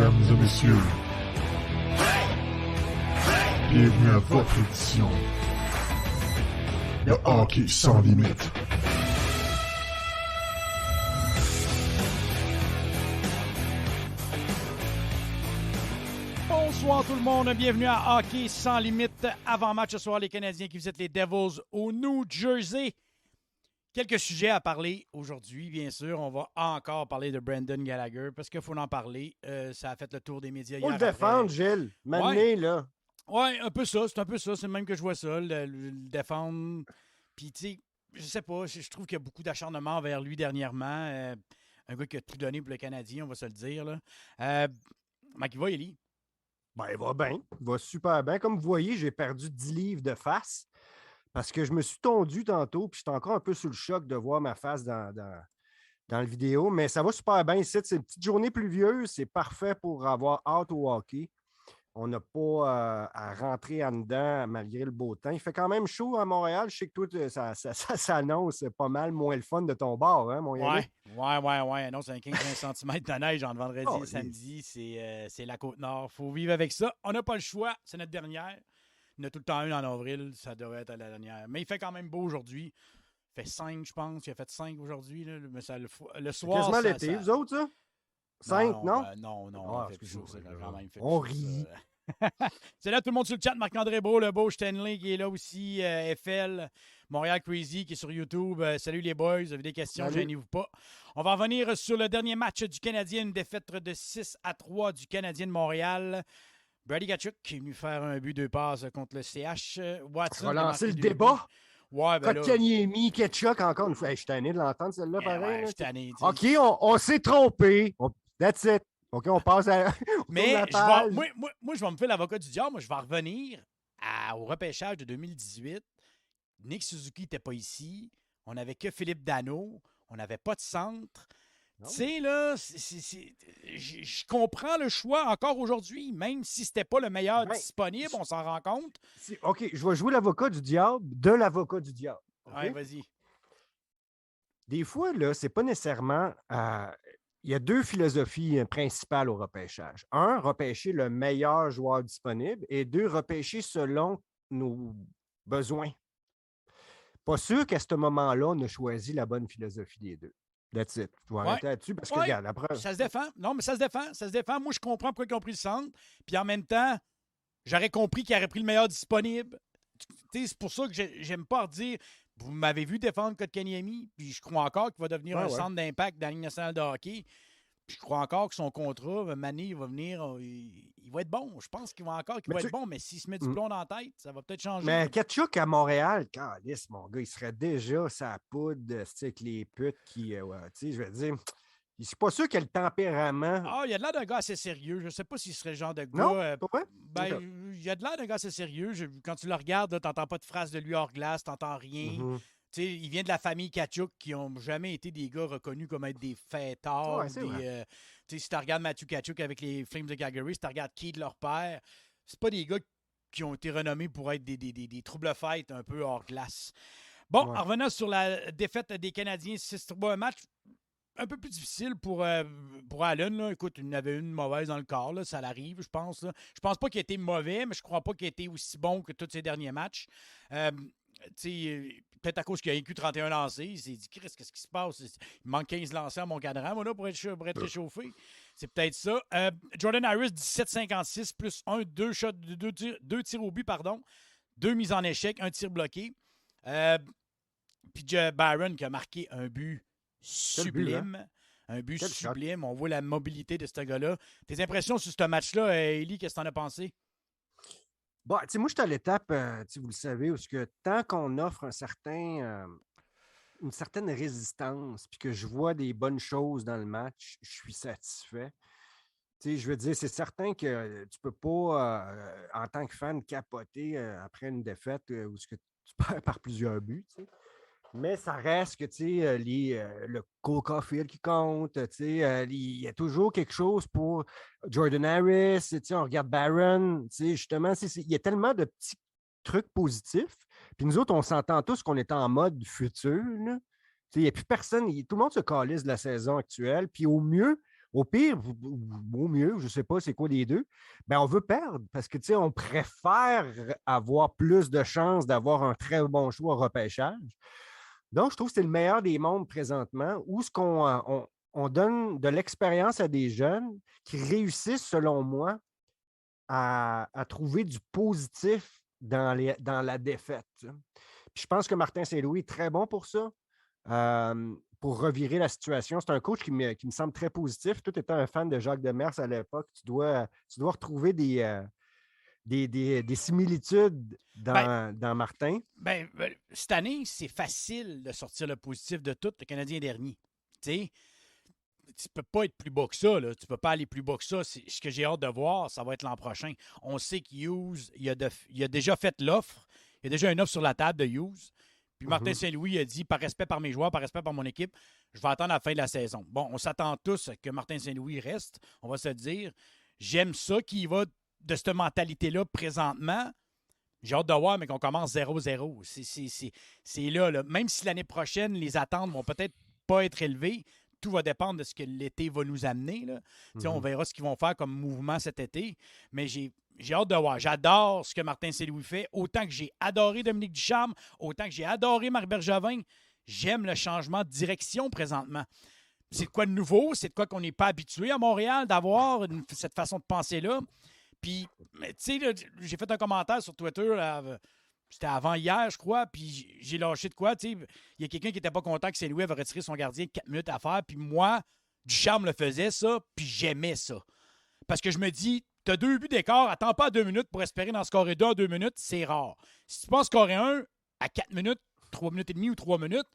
Mesdames et messieurs, bienvenue à votre édition de Hockey sans limite. Bonsoir tout le monde, bienvenue à Hockey sans limite. Avant-match ce soir, les Canadiens qui visitent les Devils au New Jersey. Quelques sujets à parler aujourd'hui, bien sûr. On va encore parler de Brendan Gallagher parce qu'il faut en parler. Ça a fait le tour des médias hier. Faut le défendre, Gilles. Mané, là. Oui, un peu ça. C'est un peu ça. C'est le même que je vois ça, le défendre. Puis, tu sais, je sais pas, je trouve qu'il y a beaucoup d'acharnement vers lui dernièrement. Un gars qui a tout donné pour le Canadien, on va se le dire. Là. Comment il va, Élie? Ben, il va bien. Il va super bien. Comme vous voyez, j'ai perdu 10 livres de face parce que je me suis tondu tantôt, puis j'étais encore un peu sous le choc de voir ma face dans la vidéo. Mais ça va super bien ici. C'est une petite journée pluvieuse. C'est parfait pour avoir hâte au hockey. On n'a pas à rentrer en dedans malgré le beau temps. Il fait quand même chaud à Montréal. Je sais que toi, ça s'annonce pas mal moins le fun de ton bord, hein, mon Yannick? Ouais. Non, c'est un 15-20 cm de neige entre vendredi et samedi. C'est la Côte-Nord. Il faut vivre avec ça. On n'a pas le choix. C'est notre dernière. Il y en a tout le temps une en avril. Ça devrait être la dernière. Mais il fait quand même beau aujourd'hui. Il fait 5, je pense. Il a fait 5 aujourd'hui. Là. Mais ça, le soir, quasiment l'été, vous autres, ça? 5, non? Non. Ah, il fait plus chaud, quand même, on rit. C'est là tout le monde sur le chat. Marc-André Beau, le beau Stanley qui est là aussi. FL, Montréal Crazy qui est sur YouTube. Salut les boys, vous avez des questions, gênez-vous pas. On va revenir sur le dernier match du Canadien, une défaite de 6-3 du Canadien de Montréal. Brady Tkachuk qui est venu faire un but, 2 passes contre le CH. Watson. Relancer le débat. Ouais, ben là. Kotkaniemi, Tkachuk, encore une fois. Hey, je suis tanné de l'entendre, celle-là, pareil. Ouais, je suis tanné. OK, on s'est trompé. That's it. OK, on passe à. Mais moi, je vais me faire l'avocat du diable. Moi, je vais revenir au repêchage de 2018. Nick Suzuki n'était pas ici. On n'avait que Philippe Danault. On n'avait pas de centre. Tu sais, là, je comprends le choix encore aujourd'hui, même si c'était pas le meilleur disponible, on s'en rend compte. OK, je vais jouer l'avocat du diable de l'avocat du diable. Okay? Ouais, vas-y. Des fois, là, c'est pas nécessairement. Il y a 2 philosophies principales au repêchage. 1, repêcher le meilleur joueur disponible et 2, repêcher selon nos besoins. Pas sûr qu'à ce moment-là, on a choisi la bonne philosophie des 2. That's it. Je vais arrêter là-dessus parce que, regarde, après. Ça se défend. Non, mais ça se défend. Moi, je comprends pourquoi ils ont pris le centre. Puis en même temps, j'aurais compris qu'ils auraient pris le meilleur disponible. C'est pour ça que j'aime pas redire. Vous m'avez vu défendre Kotkaniemi, puis je crois encore qu'il va devenir un centre d'impact dans la Ligue nationale de hockey. Puis je crois encore que son contrat, Mané, il va venir, il va être bon. Je pense qu'il va être bon, mais s'il se met du plomb dans la tête, ça va peut-être changer. Mais Tkachuk à Montréal, calisse, mon gars, il serait déjà sa poudre avec les putes qui, tu sais, je veux dire, je suis pas sûr qu'il a le tempérament. Ah, il a de l'air d'un gars assez sérieux. Je sais pas s'il serait le genre de gars. Non, pas vrai? Il a de l'air d'un gars assez sérieux. Quand tu le regardes, tu n'entends pas de phrase de lui hors glace, tu n'entends rien. Mm-hmm. Il vient de la famille Tkachuk qui n'ont jamais été des gars reconnus comme être des fêtards. Ouais, si tu regardes Matthew Tkachuk avec les Flames de Calgary, si tu regardes Keith, leur père, c'est pas des gars qui ont été renommés pour être des troubles-fêtes un peu hors glace. Bon, en revenant sur la défaite des Canadiens 6-3, un match un peu plus difficile pour Allen. Là. Écoute, il en avait une mauvaise dans le corps, là, ça l'arrive, je pense. Là. Je pense pas qu'il ait été mauvais, mais je crois pas qu'il ait été aussi bon que tous ses derniers matchs. Peut-être à cause qu'il a eu 31 lancés, il s'est dit, Chris, qu'est-ce qui se passe? Il manque 15 lancés à mon cadran, moi, là, pour être réchauffé. C'est peut-être ça. Jordan Harris, 17,56 plus 1, 2 shots, 2 tirs au but, 2 mises en échec, 1 tir bloqué. Puis Byron qui a marqué un but sublime. Un but sublime. On voit la mobilité de ce gars-là. Tes impressions sur ce match-là, Élie, qu'est-ce que tu en as pensé? Bon, moi, je suis à l'étape, vous le savez, où tant qu'on offre une certaine résistance, puis que je vois des bonnes choses dans le match, je suis satisfait. Je veux dire, c'est certain que tu ne peux pas, en tant que fan, capoter après une défaite où tu perds par plusieurs buts. T'sais. Mais ça reste que le Cole Caulfield qui compte, il y a toujours quelque chose pour Jordan Harris, on regarde Barron, justement, il y a tellement de petits trucs positifs. Puis nous autres, on s'entend tous qu'on est en mode futur. Il n'y a plus personne, tout le monde se calisse de la saison actuelle. Puis au mieux, Au pire, ou au mieux, je ne sais pas c'est quoi les deux, ben on veut perdre parce que, tu sais, on préfère avoir plus de chances d'avoir un très bon choix au repêchage. Donc, je trouve que c'est le meilleur des mondes présentement où ce qu'on on donne de l'expérience à des jeunes qui réussissent, selon moi, à trouver du positif dans la défaite. Tu sais. Puis je pense que Martin Saint-Louis est très bon pour ça, pour revirer la situation. C'est un coach qui me semble très positif. Toi, étant un fan de Jacques Demers à l'époque, tu dois retrouver des similitudes dans Martin. Ben, cette année, c'est facile de sortir le positif de tout, le Canadien dernier. Tu sais, tu peux pas être plus bas que ça. Là. Tu peux pas aller plus bas que ça. Ce que j'ai hâte de voir, ça va être l'an prochain. On sait qu'Hughes, il a déjà fait l'offre. Il y a déjà une offre sur la table de Hughes. Puis Martin Saint-Louis a dit, par respect par mes joueurs, par respect par mon équipe, je vais attendre la fin de la saison. Bon, on s'attend tous que Martin Saint-Louis reste. On va se dire, j'aime ça qu'il va de cette mentalité-là présentement. J'ai hâte de voir, mais qu'on commence 0-0. C'est là. Même si l'année prochaine, les attentes vont peut-être pas être élevées, tout va dépendre de ce que l'été va nous amener. Là. On verra ce qu'ils vont faire comme mouvement cet été. Mais j'ai hâte de voir. J'adore ce que Martin Saint-Louis fait. Autant que j'ai adoré Dominique Ducharme, autant que j'ai adoré Marc Bergevin, j'aime le changement de direction présentement. C'est de quoi de nouveau? C'est de quoi qu'on n'est pas habitué à Montréal d'avoir cette façon de penser-là? Puis, tu sais, j'ai fait un commentaire sur Twitter, c'était avant hier, je crois, puis j'ai lâché de quoi, tu sais. Il y a quelqu'un qui n'était pas content que Saint-Louis avait retiré son gardien 4 minutes à faire, puis moi, Ducharme le faisait, ça, puis j'aimais ça. Parce que je me dis, t'as 2 buts d'écart, attends pas 2 minutes pour espérer d'en scorer 2 en 2 minutes, c'est rare. Si tu peux en scorer un à 4 minutes, 3 minutes et demie ou 3 minutes,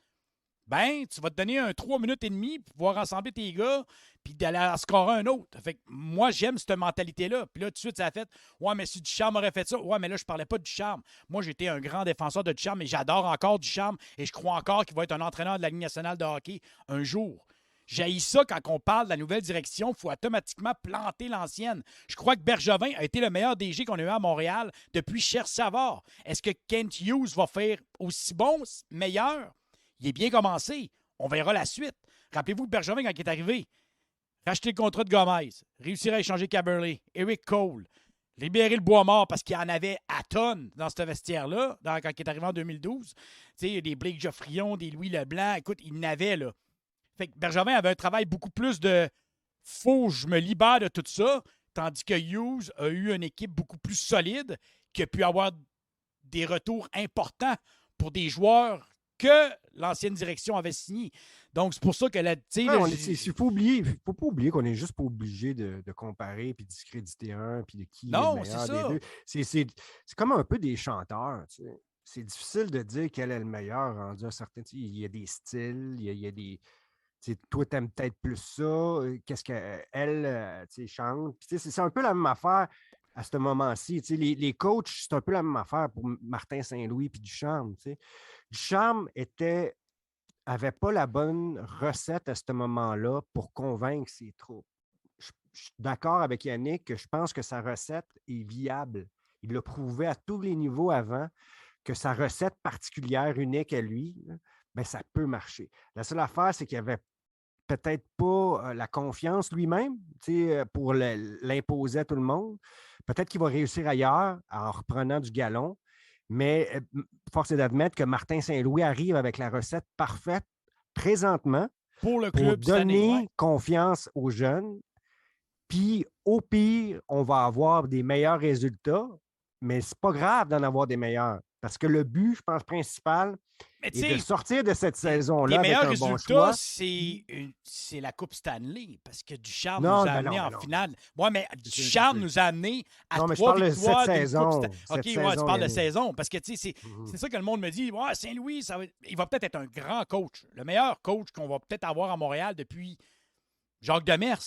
ben, tu vas te donner un 3 minutes et demie pour pouvoir rassembler tes gars puis d'aller en scorer un autre. Fait que moi, j'aime cette mentalité-là. Puis là, tout de suite, ça a fait « Ouais, mais si Ducharme aurait fait ça, ouais, mais là, je parlais pas de Ducharme. Moi, j'étais un grand défenseur de Ducharme et j'adore encore Ducharme et je crois encore qu'il va être un entraîneur de la Ligue nationale de hockey un jour. J'haïs ça quand on parle de la nouvelle direction, il faut automatiquement planter l'ancienne. Je crois que Bergevin a été le meilleur DG qu'on a eu à Montréal depuis Cher Savard. Est-ce que Kent Hughes va faire aussi bon, meilleur? Il est bien commencé. On verra la suite. Rappelez-vous que Bergevin, quand il est arrivé, racheter le contrat de Gomez, réussir à échanger Caberlet, Eric Cole, libérer le bois mort parce qu'il y en avait à tonnes dans ce vestiaire-là, quand il est arrivé en 2012. Tu sais, des Blake Geoffrion, des Louis Leblanc, écoute, il n'avait là. Fait que Bergevin avait un travail beaucoup plus de « faut je me libère de tout ça », tandis que Hughes a eu une équipe beaucoup plus solide qui a pu avoir des retours importants pour des joueurs que l'ancienne direction avait signé. Donc, c'est pour ça que il ne faut pas oublier qu'on n'est juste pas obligé de comparer puis de discréditer un puis de qui est le meilleur des deux. C'est comme un peu des chanteurs. Tu sais. C'est difficile de dire quel est le meilleur rendu à certains. Il y a des styles, il y a des. Toi, tu aimes peut-être plus ça. Qu'est-ce qu'elle chante? Puis, c'est un peu la même affaire à ce moment-ci. Les coachs, c'est un peu la même affaire pour Martin Saint-Louis puis Ducharme. Ducharme n'avait pas la bonne recette à ce moment-là pour convaincre ses troupes. Je suis d'accord avec Yannick que je pense que sa recette est viable. Il l'a prouvé à tous les niveaux avant que sa recette particulière, unique à lui, bien, ça peut marcher. La seule affaire, c'est qu'il n'avait peut-être pas la confiance lui-même pour l'imposer à tout le monde. Peut-être qu'il va réussir ailleurs en reprenant du galon. Mais force est d'admettre que Martin Saint-Louis arrive avec la recette parfaite présentement pour le club pour donner confiance aux jeunes. Puis, au pire, on va avoir des meilleurs résultats, mais c'est pas grave d'en avoir des meilleurs. Parce que le but, je pense, principal, est de sortir de cette saison-là avec un bon choix. C'est la Coupe Stanley, parce que Ducharme nous a amené en finale. Oui, mais Ducharme nous a amené à 3 victoires d'une Coupe Stanley. OK, tu parles de saison, parce que c'est ça que le monde me dit. Ouais, Saint-Louis, il va peut-être être un grand coach. Le meilleur coach qu'on va peut-être avoir à Montréal depuis Jacques Demers.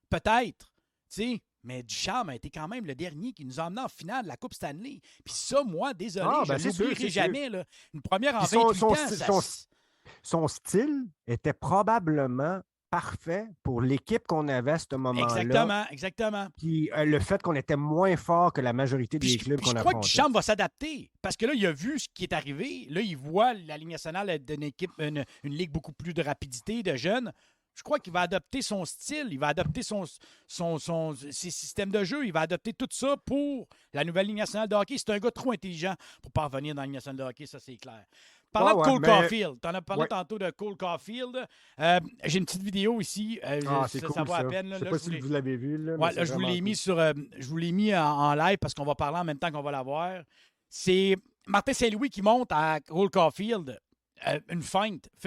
Peut-être, tu sais. Mais Ducharme a été quand même le dernier qui nous a emmenés en finale de la Coupe Stanley. Puis ça, moi, désolé, je ne l'oublierai jamais. Là. Une première en 28 ans. Son style était probablement parfait pour l'équipe qu'on avait à ce moment-là. Exactement. Puis le fait qu'on était moins fort que la majorité des clubs qu'on affrontait. Je crois que Ducharme va s'adapter. Parce que là, il a vu ce qui est arrivé. Là, il voit la Ligue nationale d'une équipe, une ligue beaucoup plus de rapidité, de jeunes. Je crois qu'il va adopter son style, il va adopter ses systèmes de jeu, il va adopter tout ça pour la nouvelle Ligue nationale de hockey. C'est un gars trop intelligent pour parvenir dans la Ligue nationale de hockey, ça c'est clair. Parlant de Cole Caulfield, tu en as parlé tantôt de Cole Caulfield. J'ai une petite vidéo ici. C'est ça cool, vaut la peine. Là, je ne sais pas si vous l'avez vu. Là, là, je vous l'ai mis je vous l'ai mis en live parce qu'on va parler en même temps qu'on va la voir. C'est Martin Saint-Louis qui monte à Cole Caulfield. Faire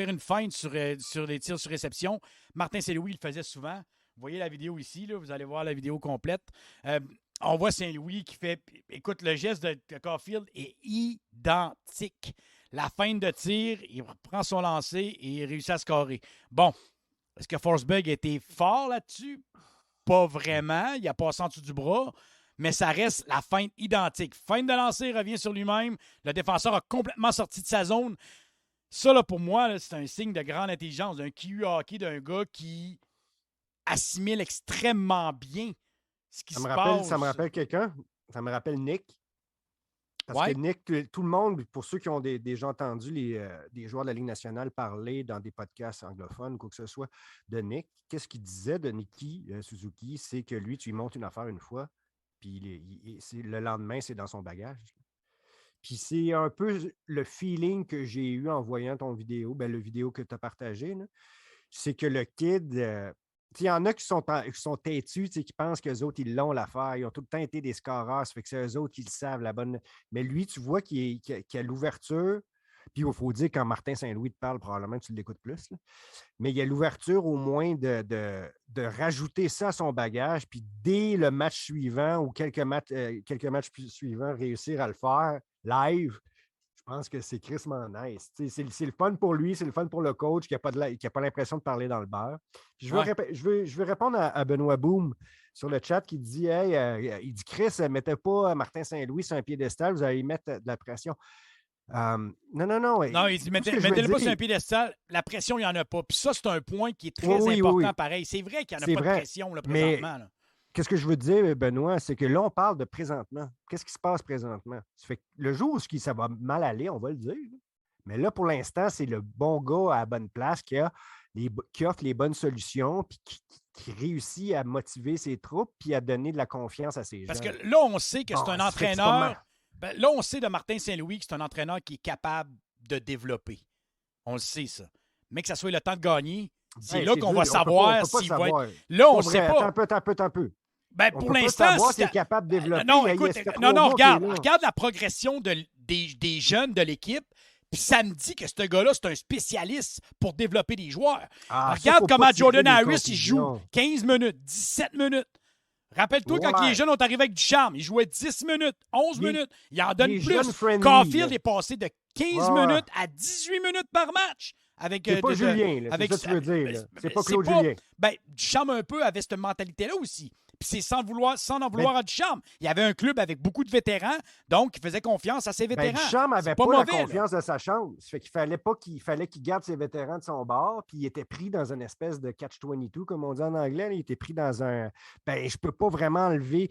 une feinte sur les tirs sur réception. Martin Saint-Louis le faisait souvent. Vous voyez la vidéo ici, là, vous allez voir la vidéo complète. On voit Saint-Louis qui fait... Écoute, le geste de Caulfield est identique. La feinte de tir, il prend son lancer et il réussit à scorer. Bon, est-ce que Forsberg a été fort là-dessus? Pas vraiment. Il a passé en dessous du bras. Mais ça reste la feinte identique. Feinte de lancer, revient sur lui-même. Le défenseur a complètement sorti de sa zone. Ça, là, pour moi, là, c'est un signe de grande intelligence, d'un QI hockey, d'un gars qui assimile extrêmement bien ce qui se passe. Ça me rappelle quelqu'un. Ça me rappelle Nick. Parce que Nick, tout le monde, pour ceux qui ont déjà entendu des joueurs de la Ligue nationale parler dans des podcasts anglophones, quoi que ce soit, de Nick, qu'est-ce qu'il disait de Nicky Suzuki? C'est que lui, tu lui montres une affaire une fois, puis le lendemain, c'est dans son bagage. Puis c'est un peu le feeling que j'ai eu en voyant ton vidéo, le vidéo que tu as partagé, c'est que le kid... il y en a qui sont têtus, qui pensent qu'eux autres, ils l'ont l'affaire. Ils ont tout le temps été des scoreurs. Ça fait que c'est eux autres qui le savent, la bonne. Mais lui, tu vois qu'il a l'ouverture. Puis il faut dire, quand Martin Saint-Louis te parle, probablement que tu l'écoutes plus. Là. Mais il y a l'ouverture au moins de rajouter ça à son bagage. Puis dès le match suivant ou quelques matchs suivants, réussir à le faire live. Je pense que c'est crissement nice. C'est le fun pour lui, c'est le fun pour le coach qui n'a pas l'impression de parler dans le beurre. Puis je veux répondre à Benoît Boom sur le chat qui dit il dit Chris, mettez pas Martin Saint-Louis sur un piédestal, vous allez y mettre de la pression. Non. Non, il dit mettez-le pas sur un piédestal, la pression, il n'y en a pas. Puis ça, c'est un point qui est très important pareil. C'est vrai qu'il n'y en a pas de pression là, présentement. Là. Qu'est-ce que je veux te dire, Benoît, c'est que là, on parle de présentement. Qu'est-ce qui se passe présentement? Ça fait que le jour où ça va mal aller, on va le dire. Mais là, pour l'instant, c'est le bon gars à la bonne place qui offre les bonnes solutions puis qui réussit à motiver ses troupes puis à donner de la confiance à ses gens. Parce que là, on sait que c'est un entraîneur... là, on sait de Martin Saint-Louis que c'est un entraîneur qui est capable de développer. On le sait, ça. Mais que ça soit le temps de gagner, c'est là qu'on va savoir s'il va être... Là, on ne sait pas. Un peu. Pour l'instant, si tu es capable de développer. Non, écoute, regarde la progression des jeunes de l'équipe. Puis ça me dit que ce gars-là, c'est un spécialiste pour développer des joueurs. Regarde comment Jordan Harris, il joue 15 minutes, 17 minutes. Rappelle-toi quand les jeunes ont arrivé avec du charme. Ils jouaient 10 minutes, 11 minutes. Il en donne plus. Caulfield est passé de 15 minutes à 18 minutes par match. C'est pas Julien, c'est ça que tu veux dire. C'est pas Claude Julien. Ducharme un peu avait cette mentalité-là aussi. Puis c'est sans en vouloir à Ducharme. Il y avait un club avec beaucoup de vétérans, donc il faisait confiance à ses vétérans. Ducharme n'avait pas la confiance de sa chambre. Ça fait qu'il fallait qu'il garde ses vétérans de son bord, puis il était pris dans une espèce de catch-22, comme on dit en anglais. Il était pris dans un... je peux pas vraiment enlever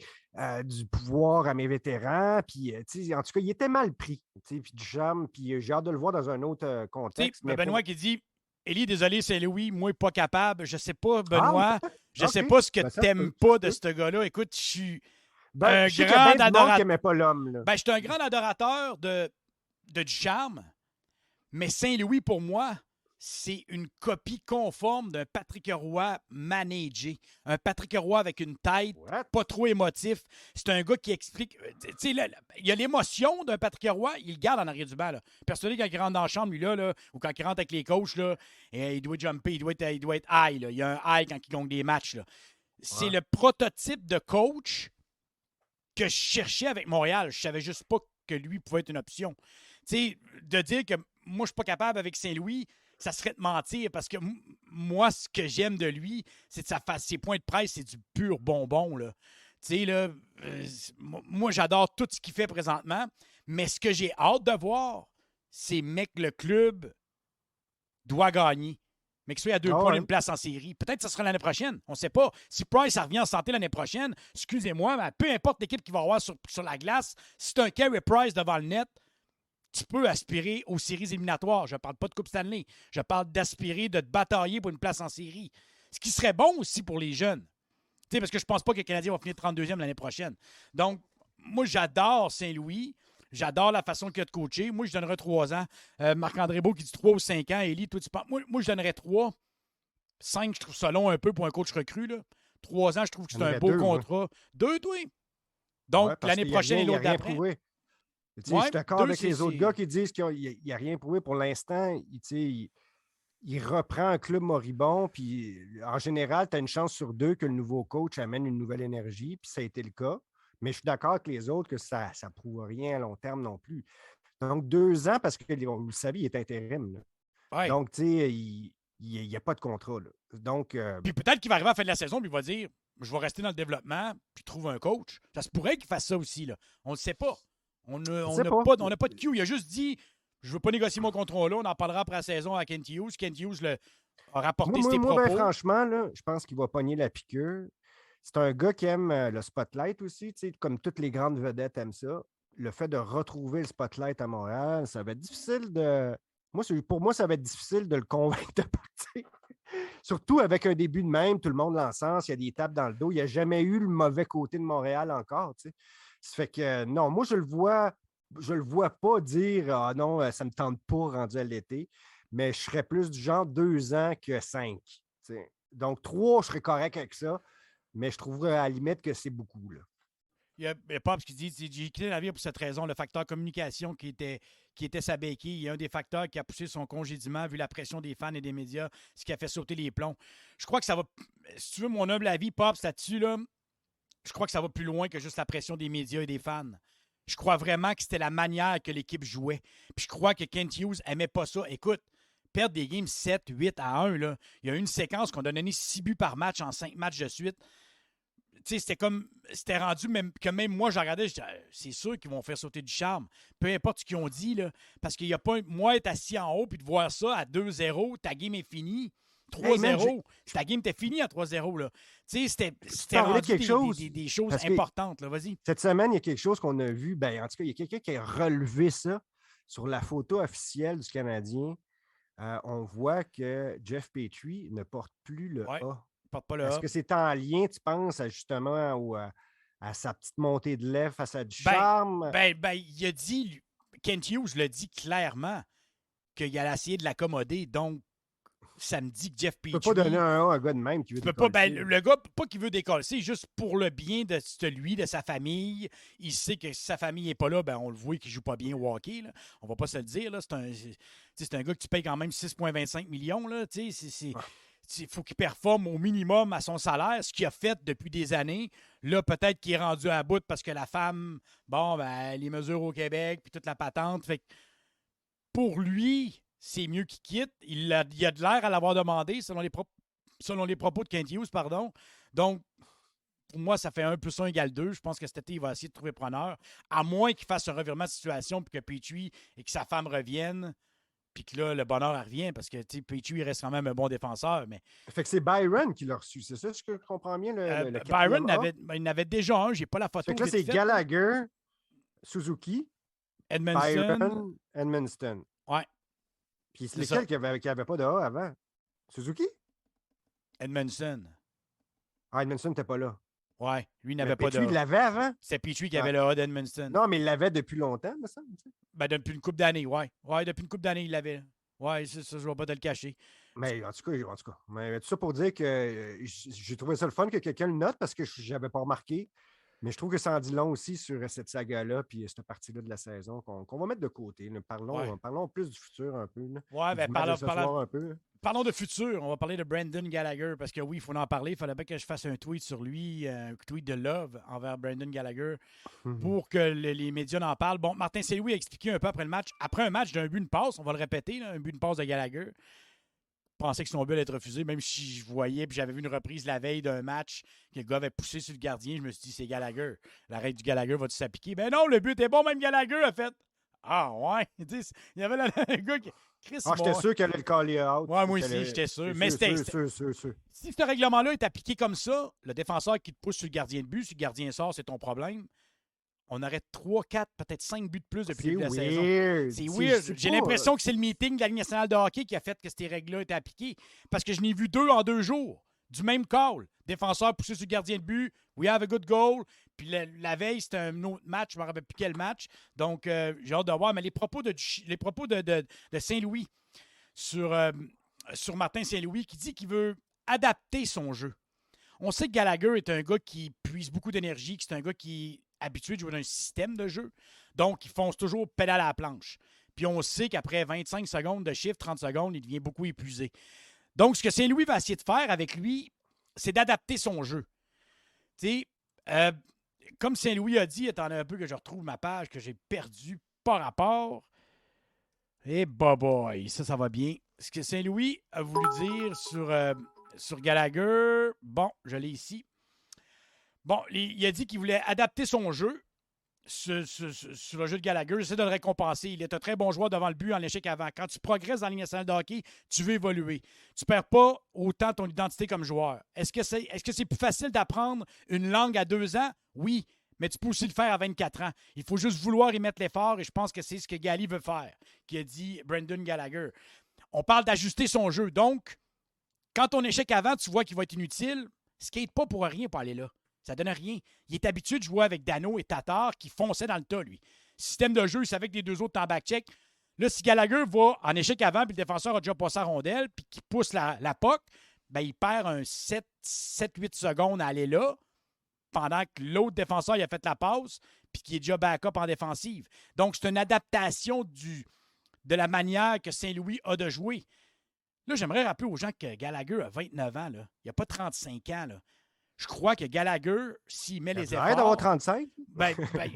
du pouvoir à mes vétérans. Puis, en tout cas, il était mal pris. Puis Ducharme, puis j'ai hâte de le voir dans un autre contexte. Mais Benoît qui dit... Élie, désolé, Saint-Louis, moi, pas capable. Je sais pas, Benoît. Je sais pas ce que tu n'aimes pas de ce gars-là. Écoute, je suis un grand adorateur. Je suis un grand adorateur de Ducharme, mais Saint-Louis, pour moi, c'est une copie conforme d'un Patrick Roy managé. Un Patrick Roy avec une tête pas trop émotif. C'est un gars qui explique... il y a l'émotion d'un Patrick Roy, il le garde en arrière du banc. Persuadé quand il rentre dans la chambre, lui, là, ou quand il rentre avec les coachs, là, il doit jumper, il doit être high. Là. Il y a un high quand il gagne des matchs. Là. C'est le prototype de coach que je cherchais avec Montréal. Je savais juste pas que lui pouvait être une option. De dire que moi, je suis pas capable avec Saint-Louis, ça serait de mentir parce que moi, ce que j'aime de lui, c'est de ses points de presse, c'est du pur bonbon. Là. Moi, j'adore tout ce qu'il fait présentement, mais ce que j'ai hâte de voir, c'est que le club doit gagner. Mais qu'il soit à 2 points d'une place en série. Peut-être que ce sera l'année prochaine. On ne sait pas. Si Price revient en santé l'année prochaine, excusez-moi, mais peu importe l'équipe qu'il va avoir sur la glace, si tu as un Carey Price devant le net, tu peux aspirer aux séries éliminatoires. Je ne parle pas de Coupe Stanley. Je parle d'aspirer, de te batailler pour une place en série. Ce qui serait bon aussi pour les jeunes. Tu sais, parce que je pense pas que le Canadien va finir 32e l'année prochaine. Donc, moi, j'adore Saint-Louis. J'adore la façon qu'il a de coacher. Moi, je donnerais 3 ans. Marc-André Beau qui dit 3 ou 5 ans. Élie, toi, tu penses. Moi, je donnerais 3. 5, je trouve ça long un peu pour un coach recru. Là. 3 ans, je trouve que c'est un beau contrat. 2, toi. Donc, l'année prochaine et l'autre d'après. Je suis d'accord avec les autres gars qui disent qu'il n'a rien prouvé pour l'instant. Il reprend un club moribond, puis en général, tu as une chance sur 2 que le nouveau coach amène une nouvelle énergie, puis ça a été le cas. Mais je suis d'accord avec les autres que ça ne prouve rien à long terme non plus. Donc, 2 ans, parce que vous le savez, il est intérim. Ouais. Donc, tu sais, il n'y a pas de contrat. Là. Donc, puis peut-être qu'il va arriver à la fin de la saison, puis il va dire je vais rester dans le développement, puis trouver un coach. Ça se pourrait qu'il fasse ça aussi. Là. On ne le sait pas. On n'a pas de Q. Il a juste dit je ne veux pas négocier mon contrat là. On en parlera après la saison à Kent Hughes. Kent Hughes a rapporté ses propos. Ben, franchement, là, je pense qu'il va pogner la piqûre. C'est un gars qui aime le spotlight aussi. Comme toutes les grandes vedettes aiment ça. Le fait de retrouver le spotlight à Montréal, ça va être difficile de... Pour moi, ça va être difficile de le convaincre de partir. Surtout avec un début de même, tout le monde l'encense, il y a des tapes dans le dos. Il n'y a jamais eu le mauvais côté de Montréal encore. Ça fait que non, moi, je le vois pas dire ah non, ça ne me tente pas rendu à l'été, mais je serais plus du genre 2 ans que 5. Donc 3, je serais correct avec ça, mais je trouverais à la limite que c'est beaucoup. Là. Il y a Pops qui dit j'ai quitté la vie pour cette raison, le facteur communication qui était sa béquille. Il y a un des facteurs qui a poussé son congédiement, vu la pression des fans et des médias, ce qui a fait sauter les plombs. Je crois que ça va. Si tu veux mon humble avis, Pops, là-dessus, là, je crois que ça va plus loin que juste la pression des médias et des fans. Je crois vraiment que c'était la manière que l'équipe jouait. Puis je crois que Kent Hughes n'aimait pas ça. Écoute, perdre des games 7, 8 à 1, là, il y a eu une séquence qu'on a donné 6 buts par match en 5 matchs de suite. Tu sais, c'était rendu que même moi, je regardais, je disais, c'est sûr qu'ils vont faire sauter du charme. Peu importe ce qu'ils ont dit, là, parce qu'il n'y a pas, moi, être assis en haut puis de voir ça à 2-0, ta game est finie. 3-0, ta game était finie à 3-0. Là. Tu sais, c'était rendu des choses importantes. Là. Vas-y. Cette semaine, il y a quelque chose qu'on a vu. Ben, en tout cas, il y a quelqu'un qui a relevé ça sur la photo officielle du Canadien. On voit que Jeff Petrie ne porte plus le A. Est-ce que c'est en lien, tu penses, justement à sa petite montée de lèvres face à du charme? Il a dit, Kent Hughes l'a dit clairement qu'il allait essayer de l'accommoder. Donc, ça me dit que Jeff Petrie... Tu ne peux pas donner un A à un gars de même qui veut décoller. Le gars, pas qu'il veut décoller, c'est juste pour le bien de lui, de sa famille. Il sait que si sa famille n'est pas là, on le voit qu'il ne joue pas bien au hockey. Là. On ne va pas se le dire. Là. C'est un gars que tu payes quand même 6,25 millions. Il faut qu'il performe au minimum à son salaire, ce qu'il a fait depuis des années. Là, peut-être qu'il est rendu à bout parce que la femme, les mesures au Québec, puis toute la patente. Fait que pour lui, c'est mieux qu'il quitte. Il a de l'air à l'avoir demandé, selon les propos de Kent Hughes, pardon. Donc, pour moi, ça fait 1 + 1 = 2. Je pense que cet été, il va essayer de trouver preneur. À moins qu'il fasse un revirement de situation puis que Petrie et que sa femme reviennent. Puis que là, le bonheur revient parce que Petrie, il reste quand même un bon défenseur. Mais... Fait que c'est Byron qui l'a reçu, c'est ça? Je comprends bien le Byron, il n'avait déjà un. J'ai pas la photo. Fait que là, c'est Gallagher, Suzuki, Edmondson. Byron, Edmondson. Ouais. Puis c'est lequel qui n'avait pas de A avant? Suzuki? Edmondson. Ah, Edmondson n'était pas là. Ouais, lui, il n'avait pas de A. Petrie, il l'avait avant? C'est Petrie qui avait le A d'Edmondson. Non, mais il l'avait depuis longtemps, me semble. Depuis une couple d'années, ouais. Ouais, depuis une couple d'années, il l'avait. Ouais, c'est ça, je ne vais pas te le cacher. Mais en tout cas. Mais tout ça pour dire que j'ai trouvé ça le fun que quelqu'un le note parce que je n'avais pas remarqué. Mais je trouve que ça en dit long aussi sur cette saga-là puis cette partie-là de la saison qu'on va mettre de côté. Parlons plus du futur un peu. Parlons de futur. On va parler de Brendan Gallagher parce que oui, il faut en parler. Il fallait bien que je fasse un tweet sur lui, un tweet de love envers Brendan Gallagher pour que les médias en parlent. Bon, Martin Saint-Louis a expliqué un peu après le match. Après un match d'un but, une passe, on va le répéter, là, un but, une passe de Gallagher. Je pensais que son but allait être refusé, même si je voyais, puis j'avais vu une reprise la veille d'un match que le gars avait poussé sur le gardien. Je me suis dit, c'est Gallagher. L'arrêt du Gallagher va-tu s'appliquer? Ben non, le but est bon, même Gallagher a fait. Ah ouais, il y avait un gars qui... j'étais sûr qu'elle allait le caller out. Ouais, moi aussi, j'étais sûr. Mais c'était sûr. Si ce règlement-là est appliqué comme ça, le défenseur qui te pousse sur le gardien de but, si le gardien sort, c'est ton problème. On aurait 3, 4, peut-être 5 buts de plus depuis le début de la saison. C'est weird. J'ai l'impression que c'est le meeting de la Ligue nationale de hockey qui a fait que ces règles-là étaient appliquées. Parce que je n'ai vu 2 en 2 jours. du même call. Défenseur poussé sur le gardien de but. We have a good goal. Puis la veille, c'était un autre match. Je ne me rappelle plus quel match. Donc, j'ai hâte de voir. Mais les propos de Saint-Louis sur Martin Saint-Louis qui dit qu'il veut adapter son jeu. On sait que Gallagher est un gars qui puise beaucoup d'énergie, que c'est un gars qui est habitué de jouer dans un système de jeu. Donc, il fonce toujours pédale à la planche. Puis on sait qu'après 25 secondes de chiffre, 30 secondes, il devient beaucoup épuisé. Donc, ce que Saint-Louis va essayer de faire avec lui, c'est d'adapter son jeu. Tu sais, comme Saint-Louis a dit, attendez un peu que je retrouve ma page que j'ai perdue par rapport. Et boy, ça va bien. Ce que Saint-Louis a voulu dire sur Gallagher, bon, je l'ai ici. Bon, il a dit qu'il voulait adapter son jeu sur le jeu de Gallagher. J'essaie de le récompenser. Il est un très bon joueur devant le but en échec avant. Quand tu progresses dans la Ligue nationale de hockey, tu veux évoluer. Tu ne perds pas autant ton identité comme joueur. Est-ce que c'est plus facile d'apprendre une langue à 2 ans? Oui, mais tu peux aussi le faire à 24 ans. Il faut juste vouloir y mettre l'effort et je pense que c'est ce que Gally veut faire, qui a dit Brendan Gallagher. On parle d'ajuster son jeu. Donc, quand ton échec avant, tu vois qu'il va être inutile, skate pas pour rien pour aller là. Ça donne rien. Il est habitué de jouer avec Dano et Tatar qui fonçaient dans le tas, lui. Système de jeu, il savait que les deux autres en back-check. Là, si Gallagher va en échec avant, puis le défenseur a déjà passé la rondelle, puis qu'il pousse la POC, ben, il perd un 7-8 secondes à aller là, pendant que l'autre défenseur il a fait la passe, puis qu'il est déjà back-up en défensive. Donc, c'est une adaptation de la manière que Saint-Louis a de jouer. Là, j'aimerais rappeler aux gens que Gallagher a 29 ans. Là. Il n'a pas 35 ans. Là. Je crois que Gallagher, s'il met les efforts... Arrête d'avoir 35.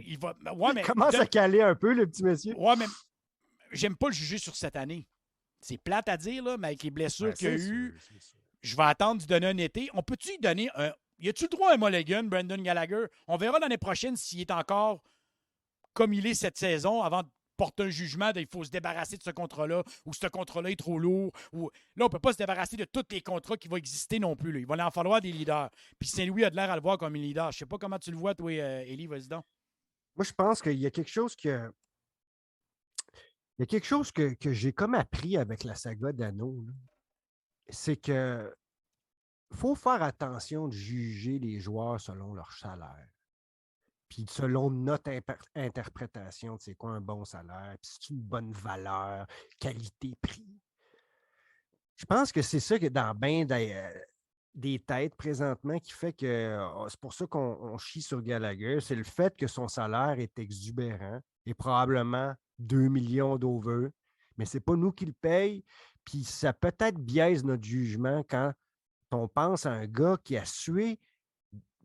Il va... Ouais, mais... Commence à caler un peu, le petit monsieur. Ouais, mais j'aime pas le juger sur cette année. C'est plate à dire, là, mais avec les blessures qu'il y a eu, je vais attendre de donner un été. On peut-tu lui donner un... Y a-tu le droit à un mulligan, Brendan Gallagher? On verra l'année prochaine s'il est encore comme il est cette saison avant de porter un jugement il faut se débarrasser de ce contrat-là ou ce contrat-là est trop lourd. Ou... Là, on ne peut pas se débarrasser de tous les contrats qui vont exister non plus. Là. Il va en falloir des leaders. Puis Saint-Louis a de l'air à le voir comme un leader. Je ne sais pas comment tu le vois, toi, Élie, vas-y donc. Moi, je pense qu'il y a quelque chose que... Il y a quelque chose que j'ai comme appris avec la saga d'Anneau. C'est que faut faire attention de juger les joueurs selon leur salaire. Puis selon notre interprétation de c'est quoi un bon salaire, puis c'est une bonne valeur, qualité-prix. Je pense que c'est ça qui est dans bien des têtes présentement qui fait que c'est pour ça qu'on chie sur Gallagher. C'est le fait que son salaire est exubérant et probablement 2 millions d'over, mais ce n'est pas nous qui le paye. Puis ça peut-être biaise notre jugement quand on pense à un gars qui a sué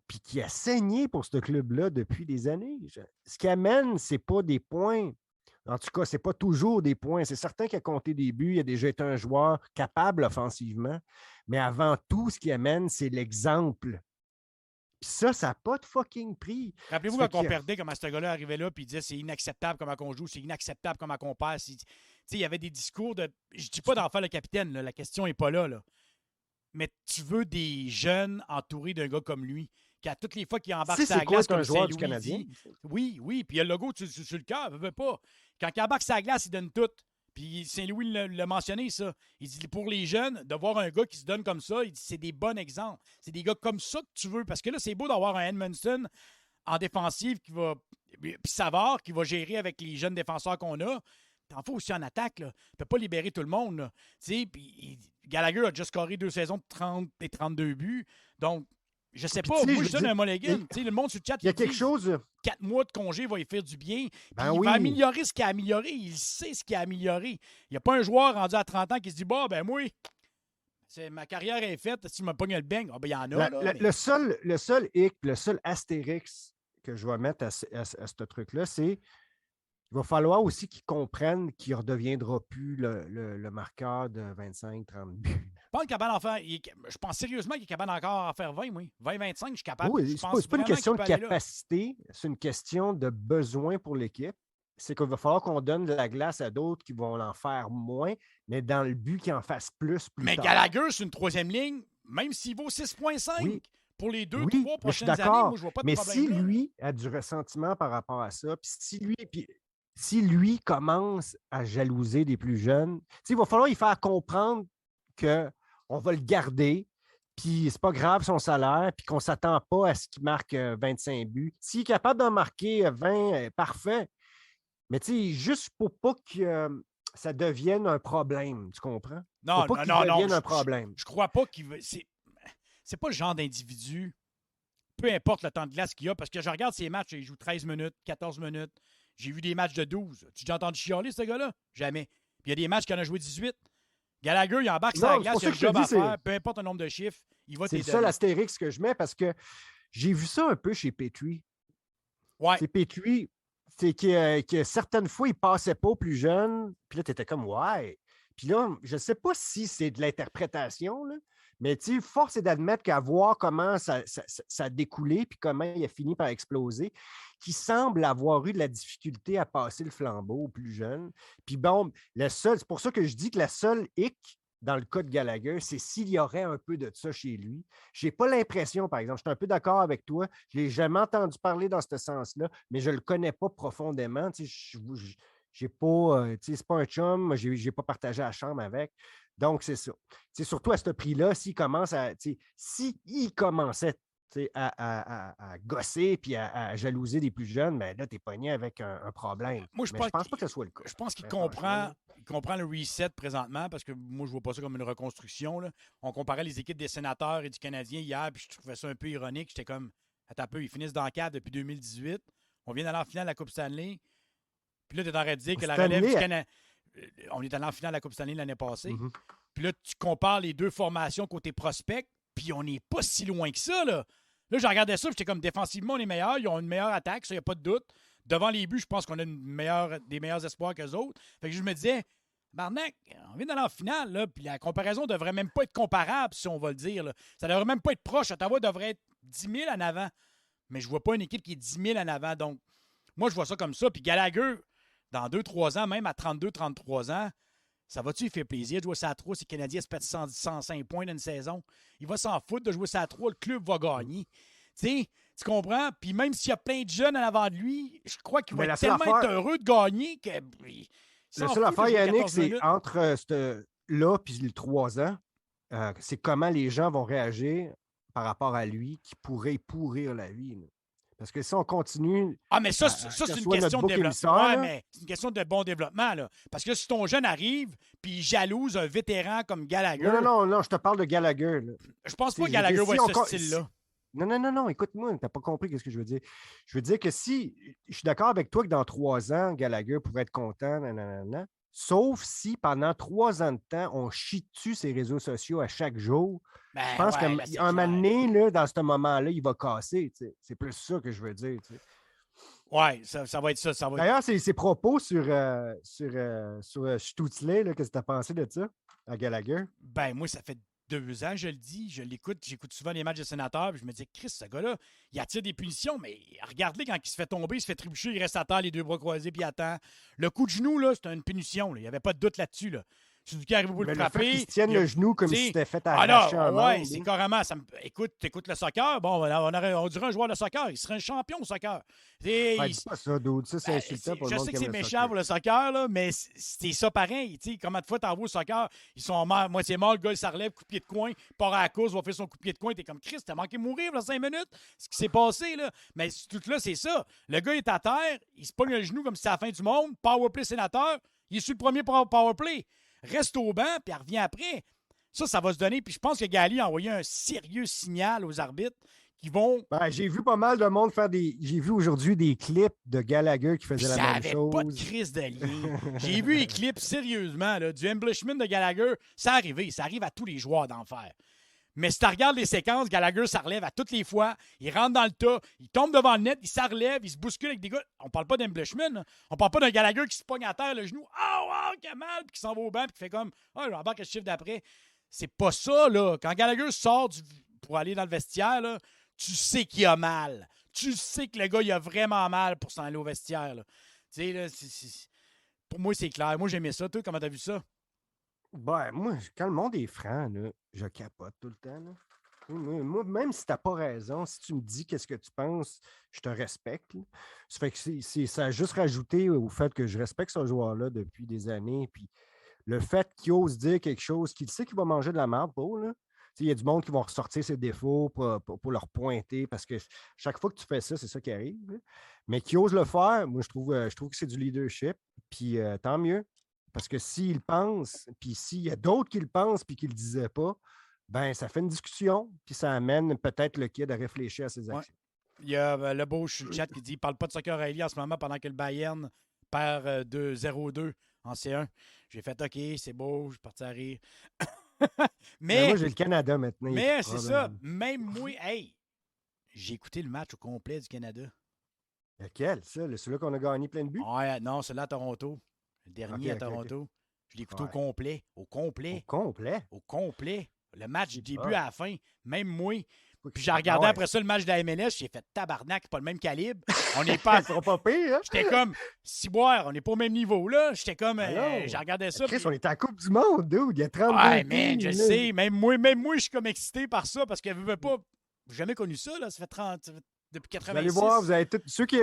puis qui a saigné pour ce club-là depuis des années. Ce qui amène, ce n'est pas des points. En tout cas, ce n'est pas toujours des points. C'est certain qu'il a compté des buts, il a déjà été un joueur capable offensivement. Mais avant tout, ce qui amène, c'est l'exemple. Puis ça n'a pas de fucking prix. Rappelez-vous quand on perdait, comment ce gars-là arrivait là et il disait c'est inacceptable comment on joue, c'est inacceptable comment on perd. Il y avait des discours de... Je ne dis pas d'en faire le capitaine, là, la question n'est pas là, là. Mais tu veux des jeunes entourés d'un gars comme lui, qui à toutes les fois qu'il embarque sa glace comme Saint-Louis dit, oui, puis il y a le logo sur le cœur, veut pas. Quand il embarque sa glace, il donne tout. Puis Saint-Louis l'a mentionné, ça. Il dit, pour les jeunes, de voir un gars qui se donne comme ça, il dit, c'est des bons exemples. C'est des gars comme ça que tu veux. Parce que là, c'est beau d'avoir un Edmondson en défensive qui va... Puis Savard qui va gérer avec les jeunes défenseurs qu'on a. T'en faut aussi en attaque, là. Tu peux pas libérer tout le monde, là. Puis Gallagher a déjà scoré 2 saisons de 30 et 32 buts. Donc, je sais pas, moi, je donne un mulligan. Le monde sur le chat, il y a quelque chose... 4 mois de congé va y faire du bien. Ben il va améliorer ce qu'il a amélioré. Il sait ce qu'il a amélioré. Il n'y a pas un joueur rendu à 30 ans qui se dit, bah, ben moi, ma carrière est faite. Si je me pogne le bang, il y en a. Le seul hic, le seul astérix que je vais mettre à ce truc-là, c'est il va falloir aussi qu'ils comprennent qu'il ne redeviendra plus le marqueur de 25-30 buts. Je pense sérieusement qu'il est capable encore en faire 20, moi. 20-25, je suis capable. Oui, ce n'est pas une question de capacité, c'est une question de besoin pour l'équipe. C'est qu'il va falloir qu'on donne de la glace à d'autres qui vont en faire moins, mais dans le but qu'ils en fassent plus tard. Mais Gallagher, c'est une 3e ligne, même s'il vaut 6,5 pour les 2-3 prochaines années, moi, je vois pas de problème. Mais si lui a du ressentiment par rapport à ça, puis si lui commence à jalouser des plus jeunes, il va falloir lui faire comprendre qu'on va le garder, puis c'est pas grave son salaire, puis qu'on ne s'attend pas à ce qu'il marque 25 buts. S'il est capable d'en marquer 20, parfait. Mais tu sais, juste pour pas que ça devienne un problème, tu comprends? Non, Faut pas non, qu'il non, devienne non. un problème. Je crois pas qu'il veut. C'est pas le genre d'individu, peu importe le temps de glace qu'il a, parce que je regarde ses matchs, il joue 13 minutes, 14 minutes. J'ai vu des matchs de 12. Tu as déjà entendu chialer, ce gars-là? Jamais. Puis il y a des matchs qu'il en a joué 18. Gallagher, il embarque sur la Non, c'est glace, pour il a ça le que je te job à dis, faire, peu importe le nombre de chiffres, il va c'est le t'aider. seul astérix que je mets parce que j'ai vu ça un peu chez Petrie. Ouais. C'est Petrie, c'est que certaines fois, il passait pas aux plus jeunes, puis là, tu étais comme, ouais. Puis là, je ne sais pas si c'est de l'interprétation, là, mais tu sais, force est d'admettre qu'à voir comment ça a découlé, puis comment il a fini par exploser, qui semble avoir eu de la difficulté à passer le flambeau aux plus jeunes. Puis bon, c'est pour ça que je dis que la seule hic dans le cas de Gallagher, c'est s'il y aurait un peu de ça chez lui. Je n'ai pas l'impression, par exemple, je suis un peu d'accord avec toi, je ne l'ai jamais entendu parler dans ce sens-là, mais je ne le connais pas profondément. Tu sais, j'ai pas, c'est pas un chum, je n'ai pas partagé la chambre avec. Donc, c'est ça. C'est surtout à ce prix-là, s'il commençait à gosser puis à jalouser des plus jeunes, ben là, tu es pogné avec un problème. Moi, je Mais pense je pense pas que ce soit le cas. Je pense qu'il Ben, franchement, comprend le reset présentement parce que moi, je vois pas ça comme une reconstruction. Là. On comparait les équipes des Sénateurs et du Canadien hier, puis je trouvais ça un peu ironique. J'étais comme, attends un peu, ils finissent dans le cadre depuis 2018. On vient d'aller en finale de la Coupe Stanley. Puis là, tu es en train de dire que la relève du Canada. On est allé en finale de la Coupe Stanley l'année passée. Mhm. Puis là, tu compares les deux formations côté prospect, puis on n'est pas si loin que ça. Là, je regardais ça, j'étais comme défensivement, on est meilleurs. Ils ont une meilleure attaque, ça, il n'y a pas de doute. Devant les buts, je pense qu'on a des meilleurs espoirs qu'eux autres. Fait que je me disais, Barnac, on vient d'aller en finale, là, puis la comparaison ne devrait même pas être comparable, si on va le dire. Là. Ça ne devrait même pas être proche. Ottawa devrait être 10 000 en avant. Mais je ne vois pas une équipe qui est 10 000 en avant. Donc, moi, je vois ça comme ça. Puis Gallagher, dans 2-3 ans, même à 32-33 ans, ça va-tu lui faire plaisir de jouer ça à 3 si le Canadien se pète 105 points dans une saison? Il va s'en foutre de jouer ça à 3, le club va gagner. Tu sais, tu comprends? Puis même s'il y a plein de jeunes en avant de lui, je crois qu'il va être tellement être heureux de gagner que. La seule affaire, Yannick, c'est entre là et les 3 ans, c'est comment les gens vont réagir par rapport à lui qui pourrait pourrir la vie. Là. Parce que si on continue. Ah, mais ça c'est une question de développement. Ouais, mais c'est une question de bon développement. Là. Parce que si ton jeune arrive puis il jalouse un vétéran comme Gallagher. Non, je te parle de Gallagher. Là. Je pense pas que Gallagher va être ce style-là. Non, écoute-moi, tu n'as pas compris ce que je veux dire. Je veux dire que si, je suis d'accord avec toi que dans 3 ans, Gallagher pourrait être content, sauf si pendant 3 ans de temps, on chie dessus ses réseaux sociaux à chaque jour. Ben, je pense qu'un moment donné, là, dans ce moment-là, il va casser. C'est plus ça que je veux dire. Oui, ça va être ça. D'ailleurs, ses propos sur Stutzley, qu'est-ce que tu as pensé de ça, à Gallagher? Ben, moi, ça fait 2 ans, je le dis, j'écoute souvent les matchs de sénateurs, puis je me dis, Chris, ce gars-là, il attire des punitions, mais regarde-le quand il se fait tomber, il se fait trébucher, il reste à terre, les deux bras croisés, puis il attend. Le coup de genou, là, c'est une punition, là. Il n'y avait pas de doute là-dessus, là. Suzuki arrive pour le frapper. Il tienne le genou comme si c'était fait arracher un membre. Ouais, c'est carrément. Écoute le soccer. Bon, on dirait un joueur de soccer. Il serait un champion au soccer. Dis pas ça, dude. Ça, c'est insultant pour le monde. Je sais que c'est méchant pour le soccer, là, mais c'est ça pareil. T'sais, comment de fois t'envoies au soccer, ils sont moitié morts, le gars, il se relève, coup de pied de coin, part à la course, va faire son coup de pied de coin. T'es comme Chris, t'as manqué de mourir dans 5 minutes. Ce qui s'est passé, là. Mais tout là, c'est ça. Le gars est à terre, il se pogne le genou comme si c'était la fin du monde. Powerplay sénateur, il est sur le premier powerplay. Reste au banc, puis elle revient après. Ça va se donner. Puis je pense que Gali a envoyé un sérieux signal aux arbitres qui vont. Ben, j'ai vu pas mal de monde faire des. J'ai vu aujourd'hui des clips de Gallagher qui faisaient la même chose. Pas de crise de lien. J'ai vu les clips, sérieusement, là, du embellishment de Gallagher. Ça arrive à tous les joueurs d'en faire. Mais si tu regardes les séquences, Gallagher, ça relève à toutes les fois. Il rentre dans le tas, il tombe devant le net, il s'enlève, il se bouscule avec des gars. On parle pas d'embellishment. On parle pas d'un Gallagher qui se pogne à terre, le genou. Oh, qui a mal, puis qui s'en va au banc, puis qui fait comme, j'embarque le chiffre d'après. C'est pas ça, là. Quand Gallagher sort pour aller dans le vestiaire, là, tu sais qu'il a mal. Tu sais que le gars, il a vraiment mal pour s'en aller au vestiaire, là. Tu sais, là, pour moi, c'est clair. Moi, j'aimais ça. Toi, comment t'as vu ça? Ben, moi, quand le monde est franc, là, je capote tout le temps. Là. Moi, même si tu n'as pas raison, si tu me dis qu'est-ce que tu penses, je te respecte. Là. Ça fait que ça a juste rajouté au fait que je respecte ce joueur-là depuis des années. Puis le fait qu'il ose dire quelque chose, qu'il sait qu'il va manger de la merde pour, là. Il y a du monde qui vont ressortir ses défauts pour leur pointer parce que chaque fois que tu fais ça, c'est ça qui arrive. Là. Mais qui ose le faire, moi, je trouve que c'est du leadership. Puis tant mieux. Parce que s'il pense, puis s'il y a d'autres qui le pensent puis qui ne le disaient pas, ben ça fait une discussion, puis ça amène peut-être le kid à réfléchir à ses Ouais. actions. Il y a le beau sur le chat qui dit parle pas de soccer Riley en ce moment pendant que le Bayern perd 0-2 en C1. J'ai fait OK, c'est beau, je suis parti à rire. Mais moi, j'ai le Canada maintenant. il y a Mais plus de c'est ça, problème. même moi, hey, j'ai écouté le match au complet du Canada. Lequel, ça? Celui-là qu'on a gagné plein de buts? Ouais, non, celui-là à Toronto. Le dernier Ok, à ok, ok. Toronto. Je l'ai écouté au Ouais. complet. Au Au complet. complet? Au complet. Le match du début bon. à la fin. Même moi. Puis j'ai Ah regardé ouais. après ça le match de la MLS. J'ai fait tabarnak, pas le même calibre. On n'est pas. Ils seront pas pires, hein? J'étais comme, ciboire, on n'est pas au même niveau, là. J'étais comme, Alors, j'ai regardé ça. Chris, puis- on est à la Coupe du Monde, dude. Il y a 32 Ouais, man, je teams, là. sais. Même moi, je suis comme excité par ça parce qu'elle veut pas. J'ai jamais connu ça, là. Ça fait 30. Depuis Vous 86. allez voir, vous allez ceux qui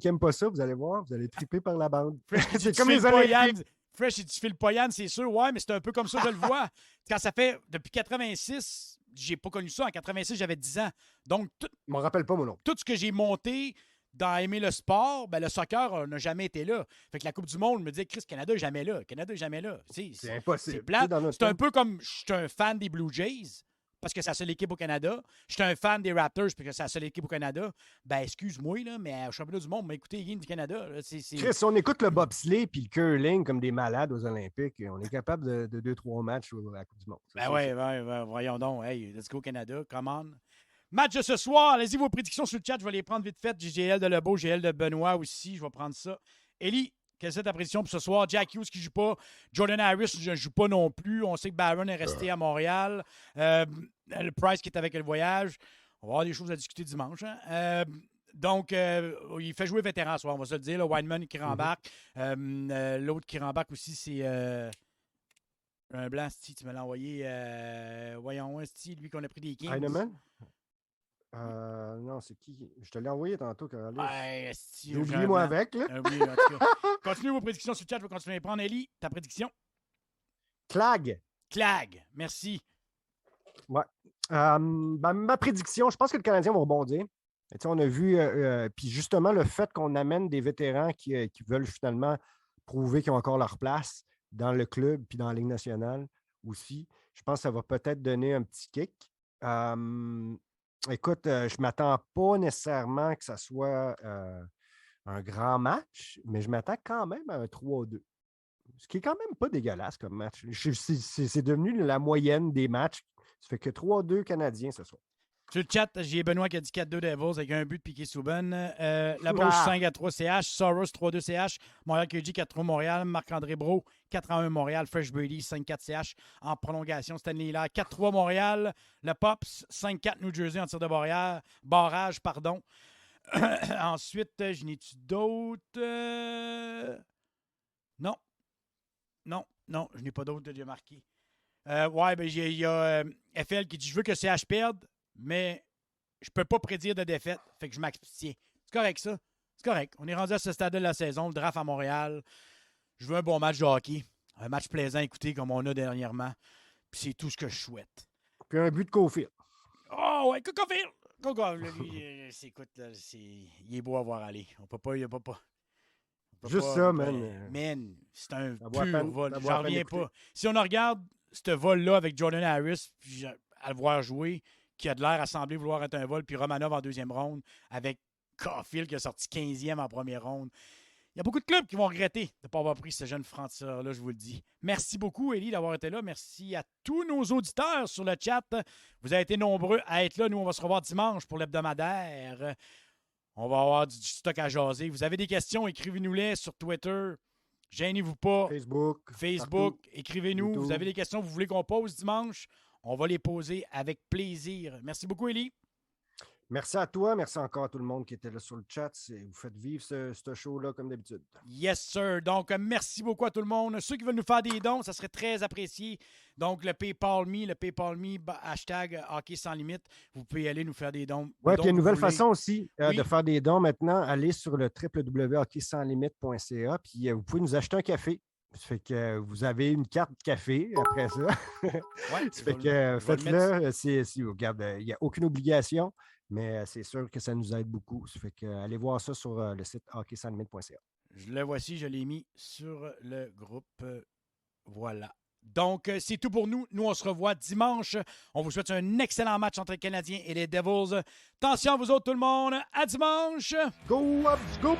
aiment pas ça, vous allez voir, vous allez triper par la bande. C'est Tu comme files les pas Olympiques. Yann. Fresh, si tu files pas Yann, c'est sûr. Ouais, mais c'est un peu comme ça, je le vois. Quand ça fait depuis 86, j'ai pas connu ça. En 86, j'avais 10 ans. Donc, Je m'en rappelle pas, mon nom. tout ce que j'ai monté dans aimer le sport, ben, le soccer n'a jamais été là. Fait que la Coupe du Monde me dit Chris, Canada n'est jamais là. Canada n'est jamais là. C'est impossible. C'est plate. Tu sais, dans notre C'est un temps. peu comme je suis un fan des Blue Jays parce que c'est la seule équipe au Canada. Je suis un fan des Raptors parce que c'est la seule équipe au Canada. Ben, excuse-moi, là, mais au championnat du monde, mais écoutez, les games du Canada, là, c'est. Chris, si on écoute le bobsleigh puis le curling comme des malades aux Olympiques, on est capable de 2-3 matchs à la Coupe du Monde. Ça, Ben c'est ouais, sûr. ouais, voyons donc. Hey, let's go Canada, come on. Match de ce soir, allez-y vos prédictions sur le chat, je vais les prendre vite fait. J'ai GL de Lebeau, GL de Benoît aussi, je vais prendre ça. Élie, quelle est ta prédiction pour ce soir? Jack Hughes qui ne joue pas, Jordan Harris ne joue pas non plus. On sait que Barron est resté à Montréal. Le Price qui est avec le voyage. On va avoir des choses à discuter dimanche. Hein? Donc, il fait jouer vétéran ce soir, on va se le dire. Là, Wineman qui rembarque. L'autre qui rembarque aussi, c'est un blanc, Sti, tu me l'as envoyé. Voyons, Sti, lui qu'on a pris des Kings. Heinemann? Non, c'est qui? Je te l'ai envoyé tantôt, Caroline. Ouais, Sti, J'ai oublié, moi, blanc. avec. Là. Oui, en tout cas. Continuez vos prédictions sur le chat, je vais continuer à les prendre. Ellie, ta prédiction? Clag. Clag, merci. Ouais. Ma prédiction, je pense que le Canadien va rebondir. Et, on a vu, puis justement, le fait qu'on amène des vétérans qui veulent finalement prouver qu'ils ont encore leur place dans le club puis dans la Ligue nationale aussi, je pense que ça va peut-être donner un petit kick. Écoute, je ne m'attends pas nécessairement que ça soit un grand match, mais je m'attends quand même à un 3-2. Ce qui est quand même pas dégueulasse comme match. C'est devenu la moyenne des matchs. Ça fait que 3-2 Canadiens ce soir. Sur le chat, j'ai Benoît qui a dit 4-2 Devils avec un but de Piquet Souben. La Beauce 5-3 CH. Soros 3-2 CH. Montréal KG 4-3 Montréal. Marc-André Brault 4-1 Montréal. Fresh Brady 5-4 CH. En prolongation, Stanley Hilaire 4-3 Montréal. Le Pops 5-4 New Jersey en tir de barrage. Pardon. Ensuite, je n'ai-tu d'autres? Non. Non, je n'ai pas d'autres de marqué. Ouais, ben, il y a FL qui dit je veux que CH perde, mais je peux pas prédire de défaite. Fait que je m'abstiens. C'est correct, ça. C'est correct. On est rendu à ce stade de la saison, le draft à Montréal. Je veux un bon match de hockey. Un match plaisant à écouter comme on a dernièrement. Puis c'est tout ce que je souhaite. Puis un but de Cofield. Oh, ouais, Cocofield! Écoute, là, il est beau à voir aller. On peut pas. Il peut pas. Juste pas, ça, man. man. Man, c'est un Ça vaut à pur peine- vol. ça vaut à J'en peine reviens d'écouter. pas. Si on regarde ce vol-là avec Jordan Harris, puis à le voir jouer, qui a de l'air à sembler vouloir être un vol, puis Romanov en deuxième ronde, avec Caulfield qui a sorti 15e en première ronde. Il y a beaucoup de clubs qui vont regretter de ne pas avoir pris ce jeune franc-tireur-là, je vous le dis. Merci beaucoup, Élie, d'avoir été là. Merci à tous nos auditeurs sur le chat. Vous avez été nombreux à être là. Nous, on va se revoir dimanche pour l'hebdomadaire. On va avoir du stock à jaser. Vous avez des questions, écrivez-nous-les sur Twitter. Gênez-vous pas. Facebook. Facebook, partout. écrivez-nous. YouTube. Vous avez des questions que vous voulez qu'on pose dimanche. On va les poser avec plaisir. Merci beaucoup, Élie. Merci à toi. Merci encore à tout le monde qui était là sur le chat. Vous faites vivre ce show-là comme d'habitude. Yes, sir. Donc, merci beaucoup à tout le monde. Ceux qui veulent nous faire des dons, ça serait très apprécié. Donc, le PayPal Me, hashtag Hockey sans limite. Vous pouvez aller nous faire des dons. Oui, dons puis il y a une que nouvelle vous voulez. façon aussi Oui. de faire des dons maintenant. Allez sur le www.hockeysanslimite.ca puis vous pouvez nous acheter un café. Ça fait que vous avez une carte café après ça. Ouais, Ça fait que je vais le faites-le. Regarde, il n'y a aucune obligation, mais c'est sûr que ça nous aide beaucoup. Ça fait que allez voir ça sur le site hockeysanlimite.ca. Le voici, je l'ai mis sur le groupe. Voilà. Donc, c'est tout pour nous. Nous, on se revoit dimanche. On vous souhaite un excellent match entre les Canadiens et les Devils. Attention à vous autres, tout le monde. À dimanche! Go Habs, go!